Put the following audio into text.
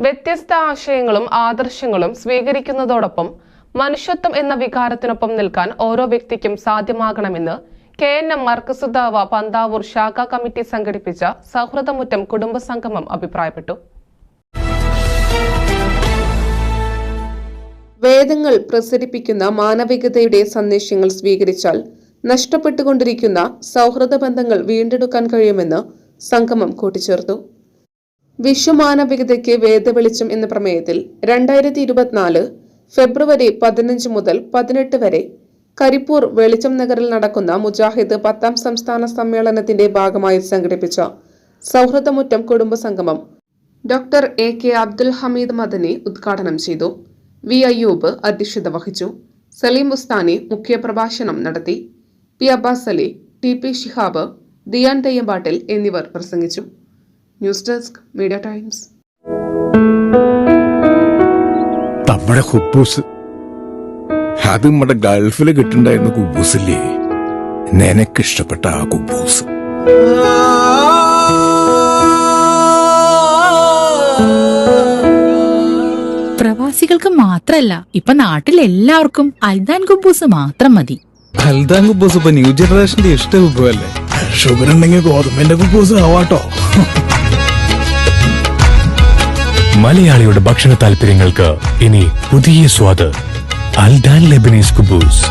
വ്യത്യസ്ത ആശയങ്ങളും ആദർശങ്ങളും സ്വീകരിക്കുന്നതോടൊപ്പം മനുഷ്യത്വം എന്ന വികാരത്തിനൊപ്പം നിൽക്കാൻ ഓരോ വ്യക്തിക്കും സാധ്യമാകണമെന്ന് KNM മർക്കസുദാവ പന്താവൂർ ശാഖാ കമ്മിറ്റി സംഘടിപ്പിച്ച സൗഹൃദമുറ്റം കുടുംബസംഗമം അഭിപ്രായപ്പെട്ടു. വേദങ്ങൾ പ്രസരിപ്പിക്കുന്ന മാനവികതയുടെ സന്ദേശങ്ങൾ സ്വീകരിച്ചാൽ നഷ്ടപ്പെട്ടുകൊണ്ടിരിക്കുന്ന സൗഹൃദ ബന്ധങ്ങൾ വീണ്ടെടുക്കാൻ കഴിയുമെന്ന് സംഗമം കൂട്ടിച്ചേർത്തു. വിശ്വമാനവികതയ്ക്ക് വേദവെളിച്ചം എന്ന പ്രമേയത്തിൽ 2024 ഫെബ്രുവരി 15 മുതൽ 18 വരെ കരിപ്പൂർ വെളിച്ചം നഗറിൽ നടക്കുന്ന മുജാഹിദ് 10ാം സംസ്ഥാന സമ്മേളനത്തിന്റെ ഭാഗമായി സംഘടിപ്പിച്ച സൗഹൃദമുറ്റം കുടുംബസംഗമം ഡോക്ടർ AK അബ്ദുൽ ഹമീദ് മദനി ഉദ്ഘാടനം ചെയ്തു. V അയ്യൂബ് അധ്യക്ഷത വഹിച്ചു. സലീം ഉസ്താനി മുഖ്യപ്രഭാഷണം നടത്തി. P അബ്ബാസ് അലി, TP ഷിഹാബ്, ദിയാൻ തെയ്യമ്പാട്ടിൽ എന്നിവർ പ്രസംഗിച്ചു. News desk media times. നമ്മുടെ കുബൂസ് അത് നമ്മുടെ ഗൾഫിൽ കിട്ടുണ്ടായിരുന്ന കുബൂസില്ലേ, നിനക്കിഷ്ടപ്പെട്ട ആ കുബൂസ്. പ്രവാസികൾക്ക് മാത്രല്ല, ഇപ്പൊ നാട്ടിൽ എല്ലാവർക്കും അൽദാൻ കുബൂസ് മാത്രം മതി. അൽദാൻ കുബൂസ് ഇപ്പൊ ന്യൂ ജനറേഷന്റെ ഇഷ്ട വിഭവല്ലേ. ഷുഗർ ഉണ്ടെങ്കിൽ ഗോതമ്പിന്റെ കുബൂസ് ആവാട്ടോ. മലയാളിയുടെ ഭക്ഷണ താല്പര്യങ്ങൾക്ക് ഇനി പുതിയ സ്വാദ്. അൽദാൻ ലെബനീസ് കുബൂസ്.